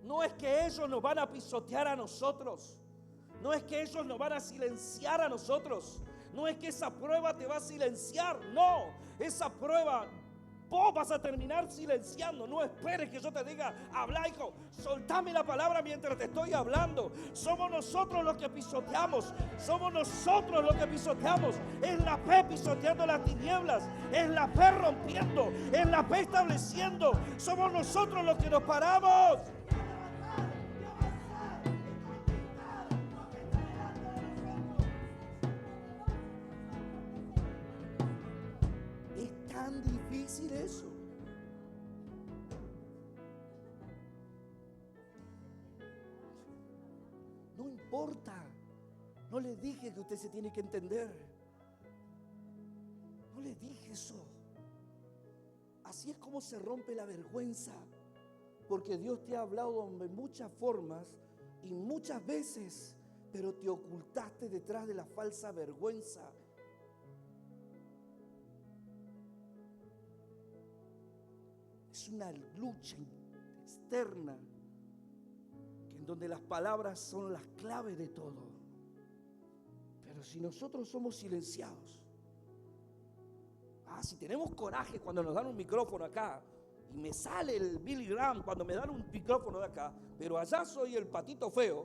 No es que ellos nos van a pisotear a nosotros. No es que ellos nos van a silenciar a nosotros. No es que esa prueba te va a silenciar. No, esa prueba vos vas a terminar silenciando. No esperes que yo te diga, habla, hijo, soltame la palabra mientras te estoy hablando. Somos nosotros los que pisoteamos. Somos nosotros los que pisoteamos. Es la fe pisoteando las tinieblas. Es la fe rompiendo. Es la fe estableciendo. Somos nosotros los que nos paramos. Es tan difícil eso. No importa. No le dije que usted se tiene que entender. No le dije eso. Así es como se rompe la vergüenza. Porque Dios te ha hablado de muchas formas y muchas veces, pero te ocultaste detrás de la falsa vergüenza. Es una lucha externa en donde las palabras son las claves de todo. Pero si nosotros somos silenciados, si tenemos coraje cuando nos dan un micrófono acá, y me sale el Billy Graham cuando me dan un micrófono de acá, pero allá soy el patito feo,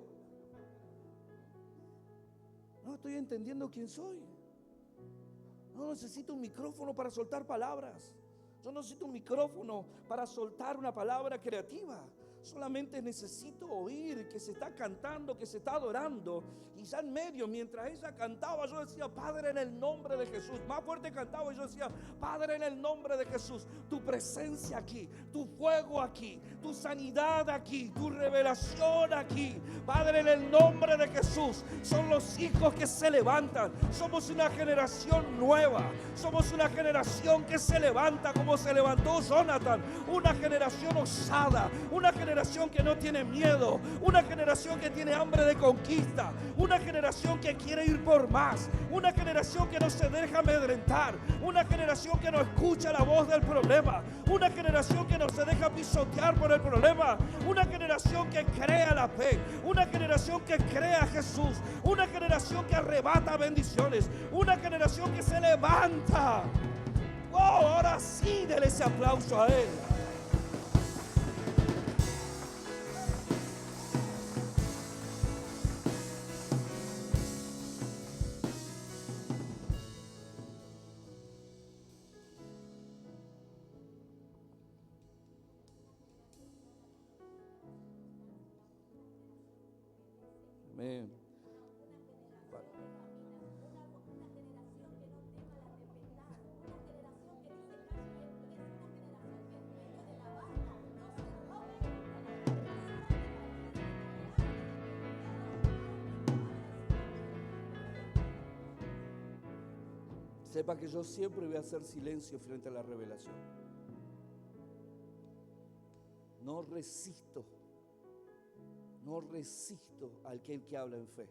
no estoy entendiendo quién soy. No necesito un micrófono para soltar palabras. Yo no necesito un micrófono para soltar una palabra creativa. Solamente necesito oír que se está cantando, que se está adorando. Y ya en medio, mientras ella cantaba, yo decía, Padre, en el nombre de Jesús. Más fuerte cantaba y yo decía, Padre, en el nombre de Jesús. Tu presencia aquí, tu fuego aquí, tu sanidad aquí, tu revelación aquí. Padre, en el nombre de Jesús. Son los hijos que se levantan. Somos una generación nueva. Somos una generación que se levanta como se levantó Jonathan. Una generación osada. Una generación que no tiene miedo, una generación que tiene hambre de conquista, una generación que quiere ir por más, una generación que no se deja amedrentar, una generación que no escucha la voz del problema, una generación que no se deja pisotear por el problema, una generación que crea la fe, una generación que crea a Jesús, una generación que arrebata bendiciones, una generación que se levanta. ¡Wow! Ahora sí, dele ese aplauso a Él. Amén. Sepa que yo siempre voy a hacer silencio frente a la revelación. No resisto a aquel que habla en fe.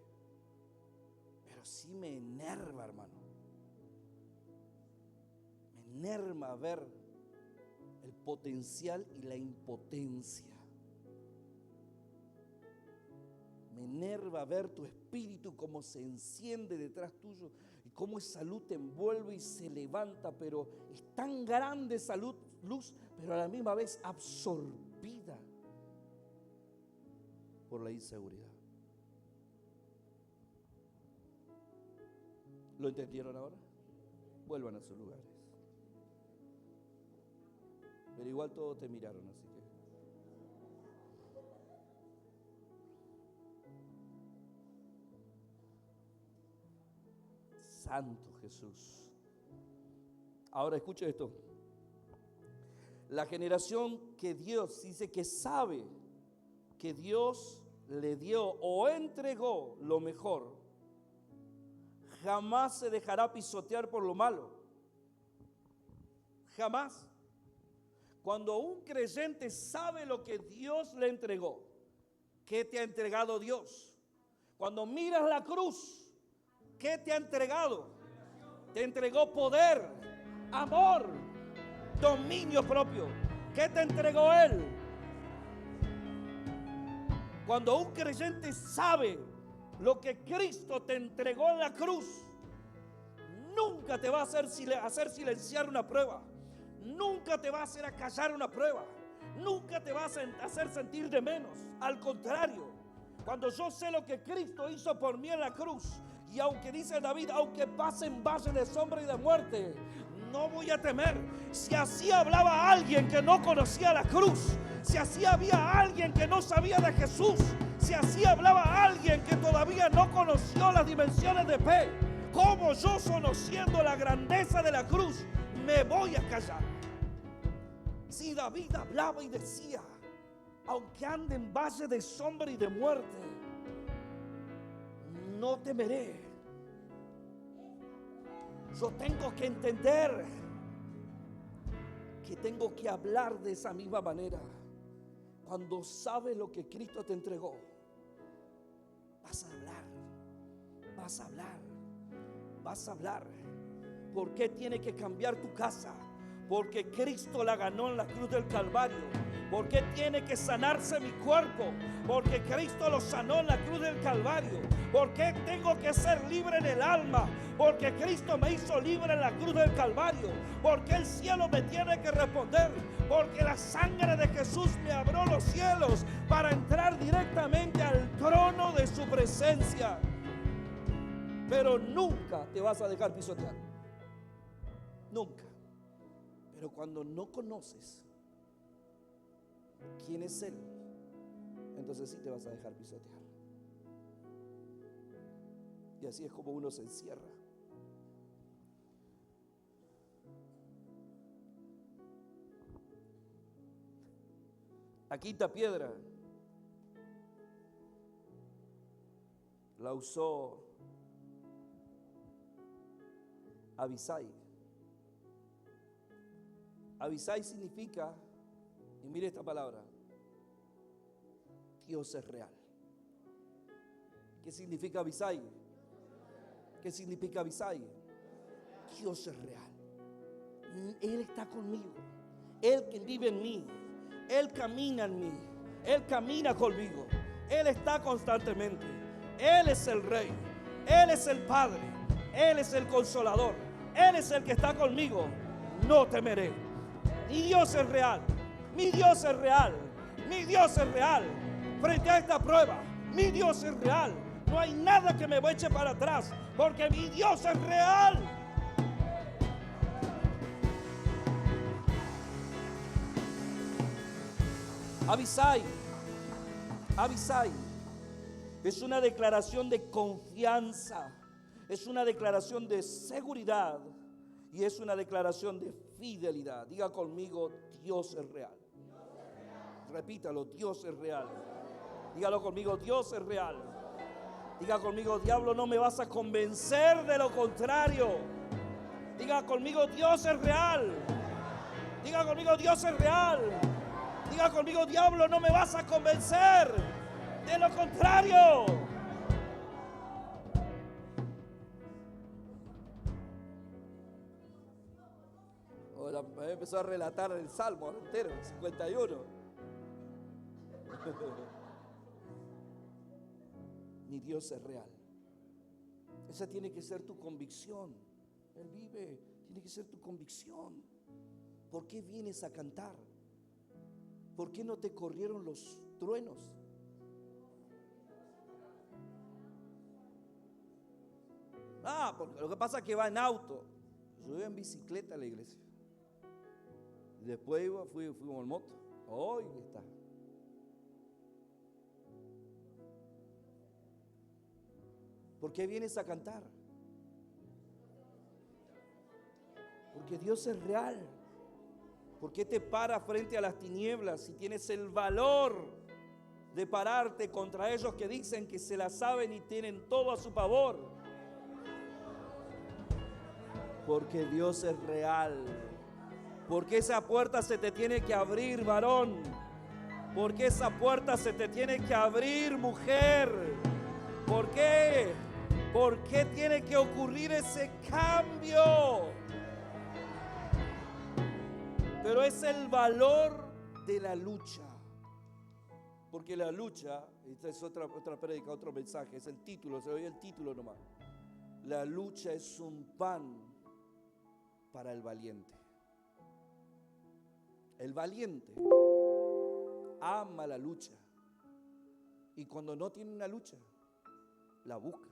Pero sí me enerva, hermano. Me enerva ver el potencial y la impotencia. Me enerva ver tu espíritu cómo se enciende detrás tuyo y cómo esa luz te envuelve y se levanta, pero es tan grande esa luz, pero a la misma vez absorbida por la inseguridad. ¿Lo entendieron ahora? Vuelvan a sus lugares. Pero igual todos te miraron, así que Santo Jesús. Ahora escuche esto. La generación que Dios dice que sabe que Dios le dio o entregó lo mejor, jamás se dejará pisotear por lo malo. Jamás. Cuando un creyente sabe lo que Dios le entregó, ¿qué te ha entregado Dios? Cuando miras la cruz, ¿qué te ha entregado? Te entregó poder, amor, dominio propio. ¿Qué te entregó Él? Cuando un creyente sabe lo que Cristo te entregó en la cruz, nunca te va a hacer silenciar una prueba. Nunca te va a hacer acallar una prueba. Nunca te va a hacer sentir de menos. Al contrario, cuando yo sé lo que Cristo hizo por mí en la cruz, y aunque dice David, aunque pase en valle de sombra y de muerte, no voy a temer. Si así hablaba alguien que no conocía la cruz, si así había alguien que no sabía de Jesús, si así hablaba alguien que todavía no conoció las dimensiones de fe, como yo, conociendo la grandeza de la cruz, me voy a callar. Si David hablaba y decía, aunque ande en valle de sombra y de muerte, no temeré. Yo tengo que entender que tengo que hablar de esa misma manera. Cuando sabes lo que Cristo te entregó, vas a hablar, vas a hablar, vas a hablar. ¿Por qué tiene que cambiar tu casa? Porque Cristo la ganó en la cruz del Calvario. ¿Por qué tiene que sanarse mi cuerpo? Porque Cristo lo sanó en la cruz del Calvario. ¿Por qué tengo que ser libre en el alma? Porque Cristo me hizo libre en la cruz del Calvario. Porque el cielo me tiene que responder. Porque la sangre de Jesús me abrió los cielos para entrar directamente al trono de su presencia. Pero nunca te vas a dejar pisotear. Nunca. Pero cuando no conoces quién es Él, entonces sí te vas a dejar pisotear. Y así es como uno se encierra. La quinta piedra la usó Abisai. Abisai significa, y mire esta palabra, Dios es real. ¿Qué significa Abisai? ¿Qué significa Abisai? Dios es real. Él está conmigo. Él que vive en mí. Él camina en mí. Él camina conmigo. Él está constantemente. Él es el Rey. Él es el Padre. Él es el Consolador. Él es el que está conmigo. No temeré. Mi Dios es real. Mi Dios es real. Mi Dios es real. Frente a esta prueba, mi Dios es real. No hay nada que me eche para atrás, porque mi Dios es real. Abisai es una declaración de confianza, es una declaración de seguridad y es una declaración de fidelidad. Diga conmigo, Dios es real. Repítalo, Dios es real. Dígalo conmigo, Dios es real. Diga conmigo, diablo, no me vas a convencer de lo contrario. Diga conmigo, Dios es real. Diga conmigo, Dios es real. Diga conmigo, diablo, no me vas a convencer de lo contrario. Ahora empezó a relatar el Salmo entero, 51. Mi Dios es real. Esa tiene que ser tu convicción. Él vive, tiene que ser tu convicción. ¿Por qué vienes a cantar? ¿Por qué no te corrieron los truenos? Porque lo que pasa es que va en auto. Yo iba en bicicleta a la iglesia. Y después fuimos en moto. Hoy está. ¿Por qué vienes a cantar? Porque Dios es real. ¿Por qué te paras frente a las tinieblas si tienes el valor de pararte contra ellos que dicen que se la saben y tienen todo a su favor? Porque Dios es real. Porque esa puerta se te tiene que abrir, varón. Porque esa puerta se te tiene que abrir, mujer. ¿Por qué? ¿Por qué tiene que ocurrir ese cambio? Pero es el valor de la lucha. Porque la lucha Esta es otra prédica, otro mensaje. Es el título, se oye el título nomás. La lucha es un pan para el valiente. El valiente ama la lucha. Y cuando no tiene una lucha, la busca.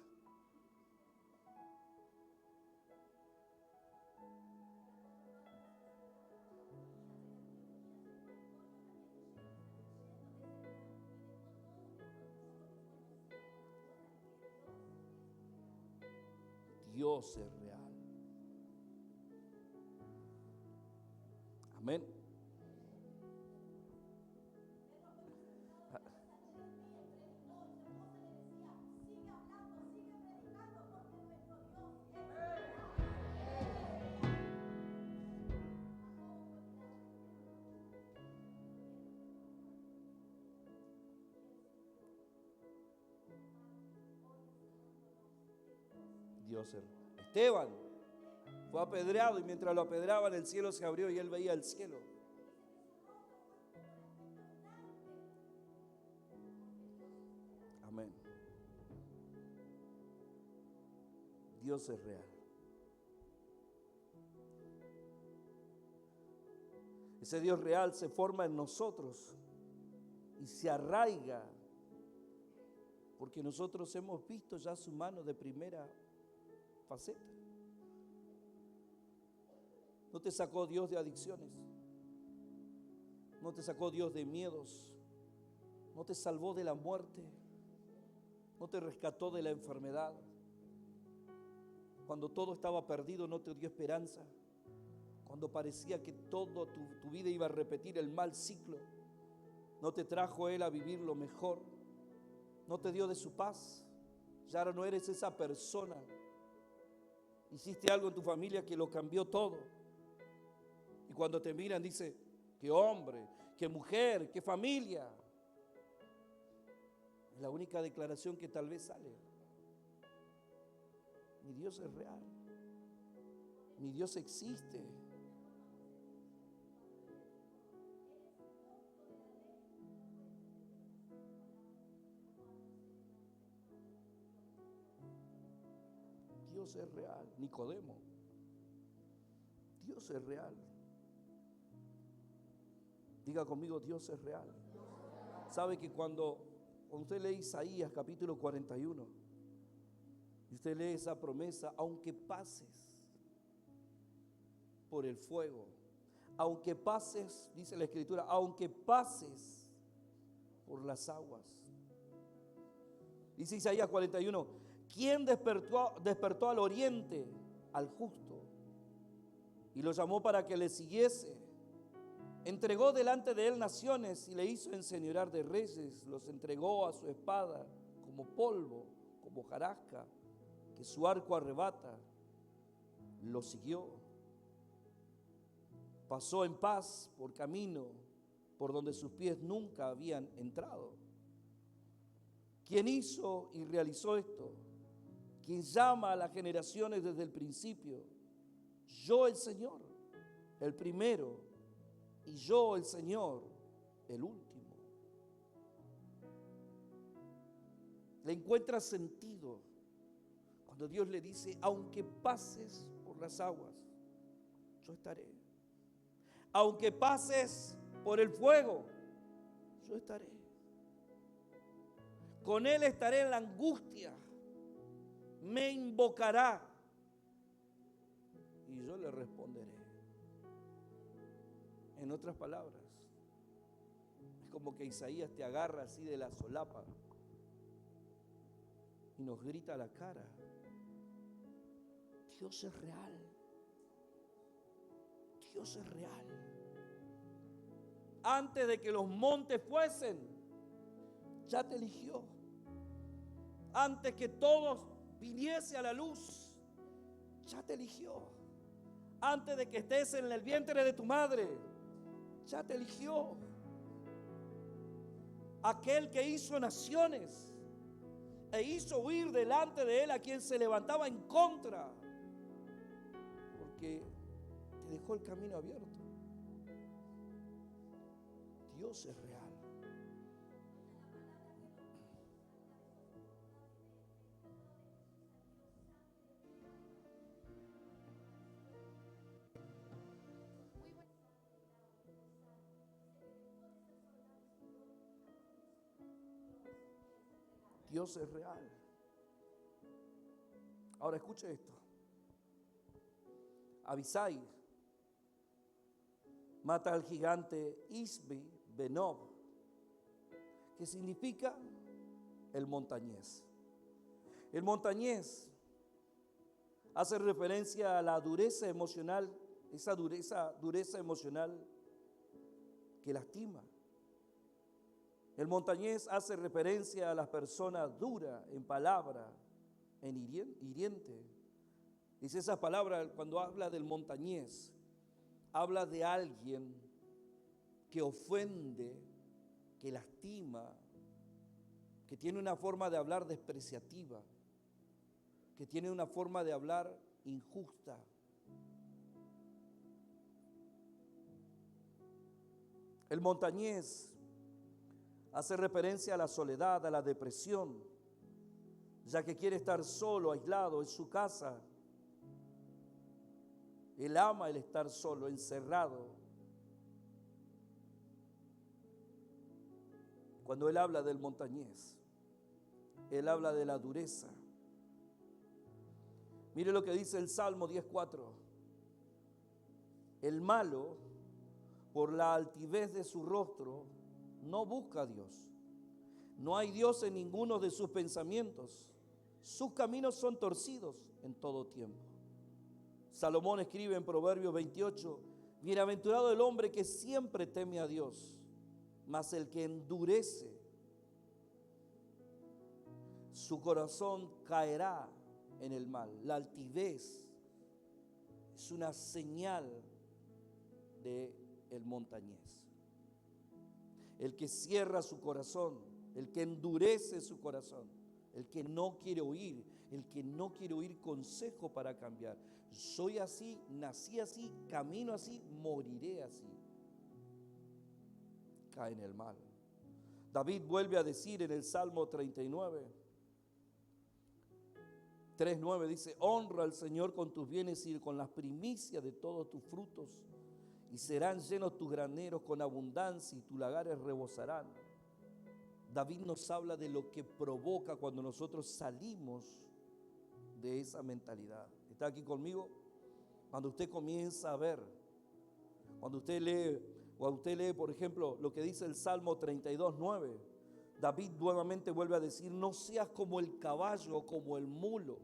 Dios es real. Amén. Dios es real. Esteban fue apedreado y mientras lo apedreaban el cielo se abrió y él veía el cielo. Amén. Dios es real. Ese Dios real se forma en nosotros y se arraiga porque nosotros hemos visto ya su mano de primera faceta. No te sacó Dios de adicciones, no te sacó Dios de miedos, no te salvó de la muerte, no te rescató de la enfermedad. Cuando todo estaba perdido no te dio esperanza. Cuando parecía que todo tu vida iba a repetir el mal ciclo, no te trajo Él a vivir lo mejor, no te dio de su paz. Ya no eres esa persona. Hiciste algo en tu familia que lo cambió todo. Y cuando te miran dice, qué hombre, qué mujer, qué familia. Es la única declaración que tal vez sale. Mi Dios es real. Mi Dios existe. Dios es real. Nicodemo. Dios es real. Diga conmigo, Dios es real. Sabe que cuando usted lee Isaías capítulo 41 y usted lee esa promesa, aunque pases por el fuego, aunque pases, dice la Escritura, aunque pases por las aguas. Dice Isaías 41, ¿quién despertó al oriente al justo y lo llamó para que le siguiese? Entregó delante de él naciones y le hizo enseñorear de reyes, los entregó a su espada como polvo, como hojarasca, que su arco arrebata. Lo siguió. Pasó en paz por camino por donde sus pies nunca habían entrado. ¿Quién hizo y realizó esto? ¿Quién llama a las generaciones desde el principio? Yo, el Señor, el primero, y yo, el Señor, el último. Le encuentra sentido cuando Dios le dice, aunque pases por las aguas, yo estaré. Aunque pases por el fuego, yo estaré. Con Él estaré en la angustia. Me invocará y yo le responderé. En otras palabras, es como que Isaías te agarra así de la solapa y nos grita a la cara. Dios es real. Dios es real. Antes de que los montes fuesen, ya te eligió. Antes que todos viniese a la luz, ya te eligió. Antes de que estés en el vientre de tu madre, ya te eligió. Aquel que hizo naciones e hizo huir delante de él a quien se levantaba en contra, porque te dejó el camino abierto. Dios es real. Dios es real. Ahora escuche esto. Abisai mata al gigante Isbi Benob, que significa el montañés. El montañés hace referencia a la dureza emocional, esa dureza emocional que lastima. El montañés hace referencia a las personas duras en palabra, en hiriente. Dice esas palabras cuando habla del montañés, habla de alguien que ofende, que lastima, que tiene una forma de hablar despreciativa, que tiene una forma de hablar injusta. El montañés hace referencia a la soledad, a la depresión, ya que quiere estar solo, aislado en su casa. Él ama el estar solo, encerrado. Cuando él habla del montañés, él habla de la dureza. Mire lo que dice el Salmo 10:4. El malo, por la altivez de su rostro, no busca a Dios. No hay Dios en ninguno de sus pensamientos. Sus caminos son torcidos en todo tiempo. Salomón escribe en Proverbios 28, bienaventurado el hombre que siempre teme a Dios, mas el que endurece su corazón caerá en el mal. La altivez es una señal del montañés. El que cierra su corazón, el que endurece su corazón, el que no quiere oír, el que no quiere oír consejo para cambiar. Soy así, nací así, camino así, moriré así. Cae en el mal. David vuelve a decir en el Salmo 39, 3:9 dice, honra al Señor con tus bienes y con las primicias de todos tus frutos, y serán llenos tus graneros con abundancia y tus lagares rebosarán. David nos habla de lo que provoca cuando nosotros salimos de esa mentalidad. ¿Está aquí conmigo? Cuando usted comienza a ver, cuando usted lee, por ejemplo, lo que dice el Salmo 32:9, David nuevamente vuelve a decir, no seas como el caballo o como el mulo,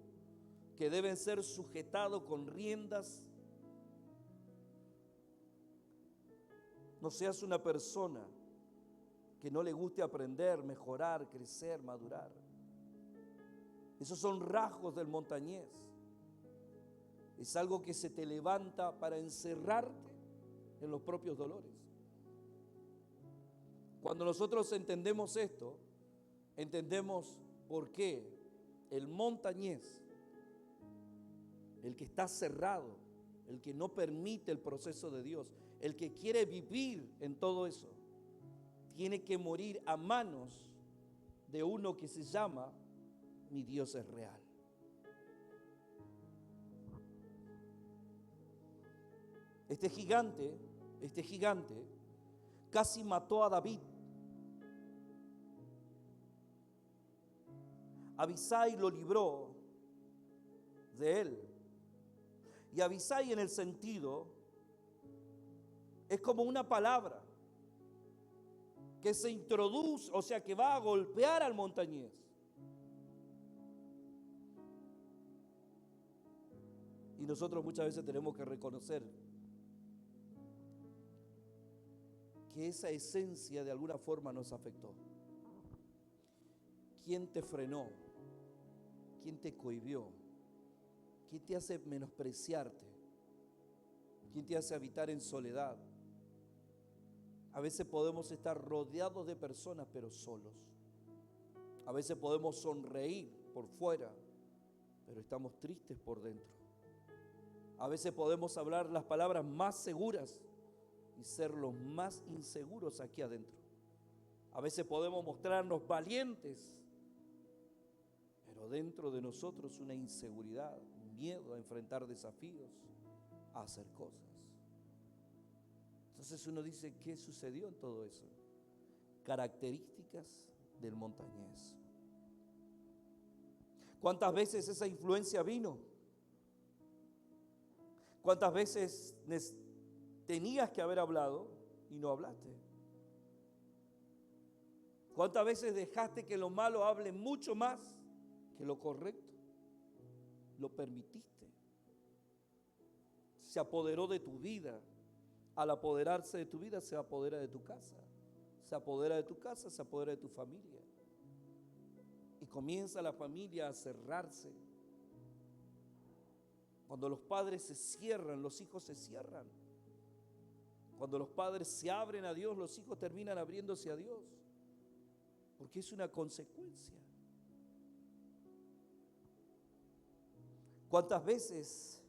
que deben ser sujetados con riendas. No seas una persona que no le guste aprender, mejorar, crecer, madurar. Esos son rasgos del montañés. Es algo que se te levanta para encerrarte en los propios dolores. Cuando nosotros entendemos esto, entendemos por qué el montañés, el que está cerrado, el que no permite el proceso de Dios, el que quiere vivir en todo eso, tiene que morir a manos de uno que se llama mi Dios es real. Este gigante casi mató a David. Abisai lo libró de él. Y Abisai en el sentido es como una palabra que se introduce, o sea que va a golpear al montañés. Y nosotros muchas veces tenemos que reconocer que esa esencia de alguna forma nos afectó. ¿Quién te frenó? ¿Quién te cohibió? ¿Quién te hace menospreciarte? ¿Quién te hace habitar en soledad? A veces podemos estar rodeados de personas, pero solos. A veces podemos sonreír por fuera, pero estamos tristes por dentro. A veces podemos hablar las palabras más seguras y ser los más inseguros aquí adentro. A veces podemos mostrarnos valientes, pero dentro de nosotros una inseguridad, un miedo a enfrentar desafíos, a hacer cosas. Entonces uno dice, ¿qué sucedió en todo eso? Características del montañés. ¿Cuántas veces esa influencia vino? ¿Cuántas veces tenías que haber hablado y no hablaste? ¿Cuántas veces dejaste que lo malo hable mucho más que lo correcto? Lo permitiste. Se apoderó de tu vida. Al apoderarse de tu vida, se apodera de tu casa. Se apodera de tu casa, se apodera de tu familia. Y comienza la familia a cerrarse. Cuando los padres se cierran, los hijos se cierran. Cuando los padres se abren a Dios, los hijos terminan abriéndose a Dios. Porque es una consecuencia. ¿Cuántas veces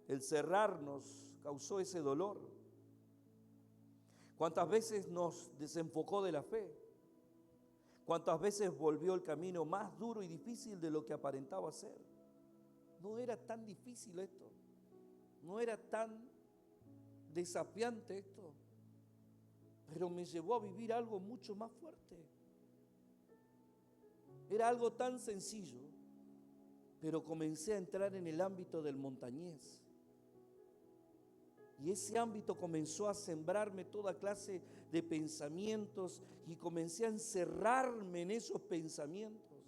el cerrarnos causó ese dolor? ¿Cuántas veces nos desenfocó de la fe? ¿Cuántas veces volvió el camino más duro y difícil de lo que aparentaba ser? No era tan difícil esto. No era tan desafiante esto. Pero me llevó a vivir algo mucho más fuerte. Era algo tan sencillo, pero comencé a entrar en el ámbito del montañés. Y ese ámbito comenzó a sembrarme toda clase de pensamientos y comencé a encerrarme en esos pensamientos.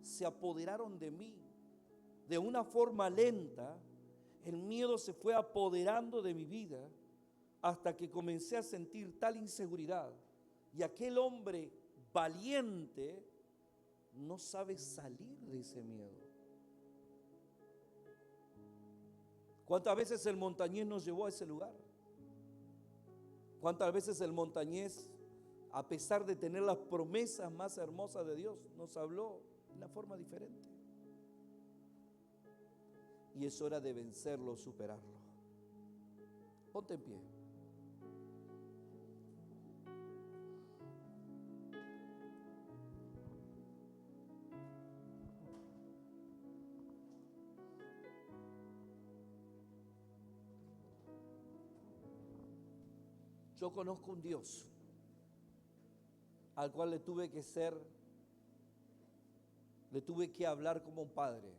Se apoderaron de mí. De una forma lenta, el miedo se fue apoderando de mi vida hasta que comencé a sentir tal inseguridad. Y aquel hombre valiente no sabe salir de ese miedo. ¿Cuántas veces el montañés nos llevó a ese lugar? ¿Cuántas veces el montañés, a pesar de tener las promesas más hermosas de Dios, nos habló de una forma diferente? Y es hora de vencerlo, superarlo. Ponte en pie. Yo conozco un Dios al cual le tuve que hablar como un padre.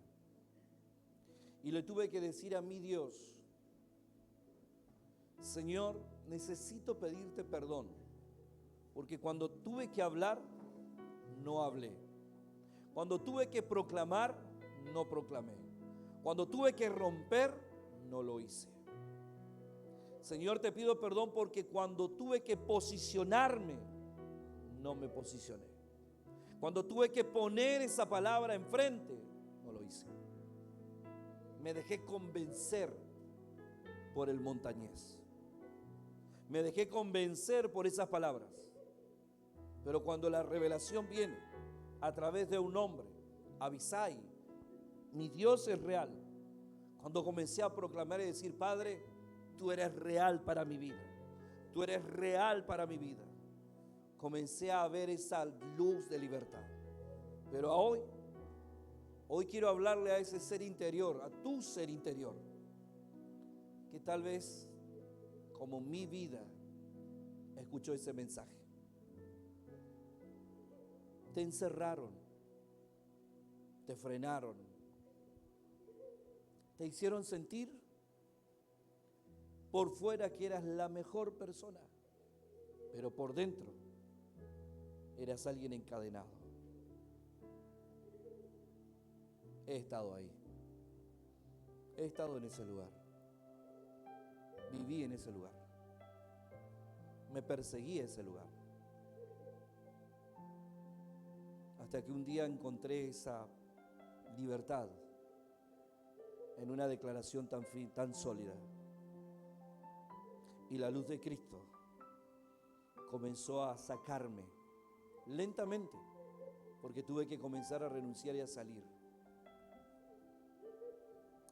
Y le tuve que decir a mi Dios: Señor, necesito pedirte perdón, porque cuando tuve que hablar, no hablé. Cuando tuve que proclamar, no proclamé. Cuando tuve que romper, no lo hice. Señor, te pido perdón porque cuando tuve que posicionarme, no me posicioné. Cuando tuve que poner esa palabra enfrente, no lo hice. Me dejé convencer por el montañés. Me dejé convencer por esas palabras. Pero cuando la revelación viene a través de un hombre, Abisai, mi Dios es real. Cuando comencé a proclamar y decir: Padre, tú eres real para mi vida. Tú eres real para mi vida. Comencé a ver esa luz de libertad. Pero hoy quiero hablarle a ese ser interior, a tu ser interior, que tal vez, como mi vida, escuchó ese mensaje. Te encerraron, te frenaron, te hicieron sentir por fuera que eras la mejor persona, pero por dentro eras alguien encadenado. He estado ahí. He estado en ese lugar. Viví en ese lugar. Me perseguí ese lugar. Hasta que un día encontré esa libertad en una declaración tan sólida. Y la luz de Cristo comenzó a sacarme lentamente, porque tuve que comenzar a renunciar y a salir.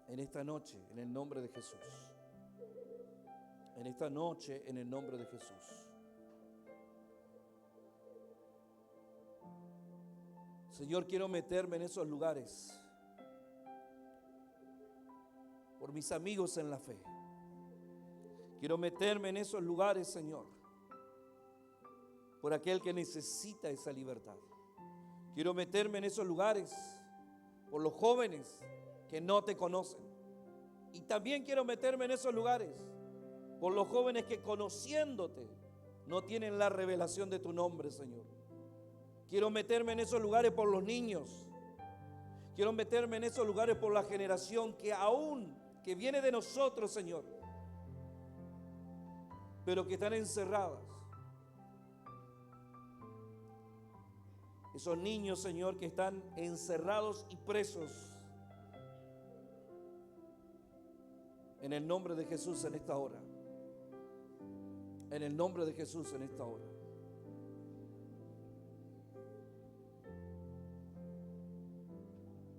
En esta noche, en el nombre de Jesús. En esta noche, en el nombre de Jesús. Señor, quiero meterme en esos lugares por mis amigos en la fe. Quiero meterme en esos lugares, Señor, por aquel que necesita esa libertad. Quiero meterme en esos lugares por los jóvenes que no te conocen. Y también quiero meterme en esos lugares, por los jóvenes que conociéndote no tienen la revelación de tu nombre, Señor. Quiero meterme en esos lugares por los niños. Quiero meterme en esos lugares por la generación que viene de nosotros, Señor, pero que están encerradas. Esos niños, Señor, que están encerrados y presos. En el nombre de Jesús en esta hora. En el nombre de Jesús en esta hora.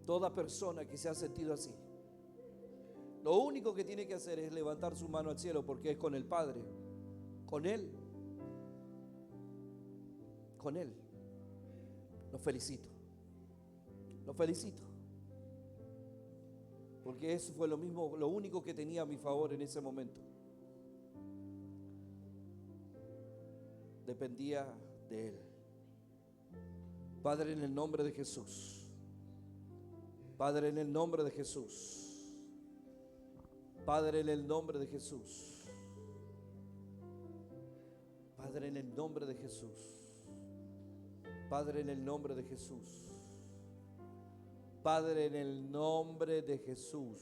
Toda persona que se ha sentido así, lo único que tiene que hacer es levantar su mano al cielo, porque es con el Padre, con Él. Con Él. Los felicito. Los felicito. Porque eso fue lo único que tenía a mi favor en ese momento. Dependía de Él. Padre, en el nombre de Jesús. Padre, en el nombre de Jesús. Padre, en el nombre de Jesús. Padre, en el nombre de Jesús. Padre, en el nombre de Jesús. Padre, en el nombre de Jesús.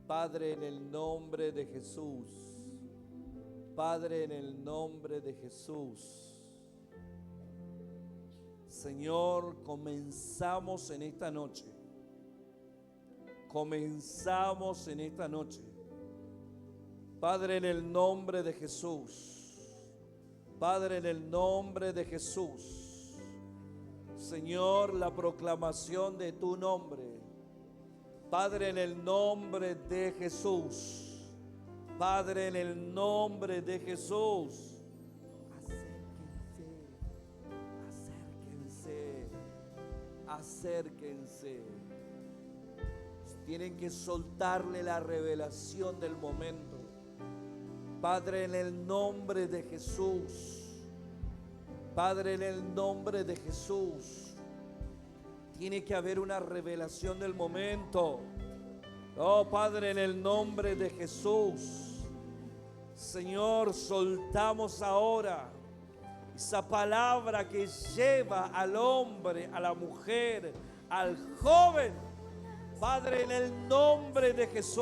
Padre, en el nombre de Jesús. Padre, en el nombre de Jesús. Señor, comenzamos en esta noche. Comenzamos en esta noche. Padre, en el nombre de Jesús. Padre, en el nombre de Jesús. Señor, la proclamación de tu nombre. Padre, en el nombre de Jesús. Padre, en el nombre de Jesús. Acérquense. Tienen que soltarle la revelación del momento. Padre, en el nombre de Jesús. Padre, en el nombre de Jesús. Tiene que haber una revelación del momento. Oh, Padre, en el nombre de Jesús. Señor, soltamos ahora esa palabra que lleva al hombre, a la mujer, al joven. Padre, en el nombre de Jesús.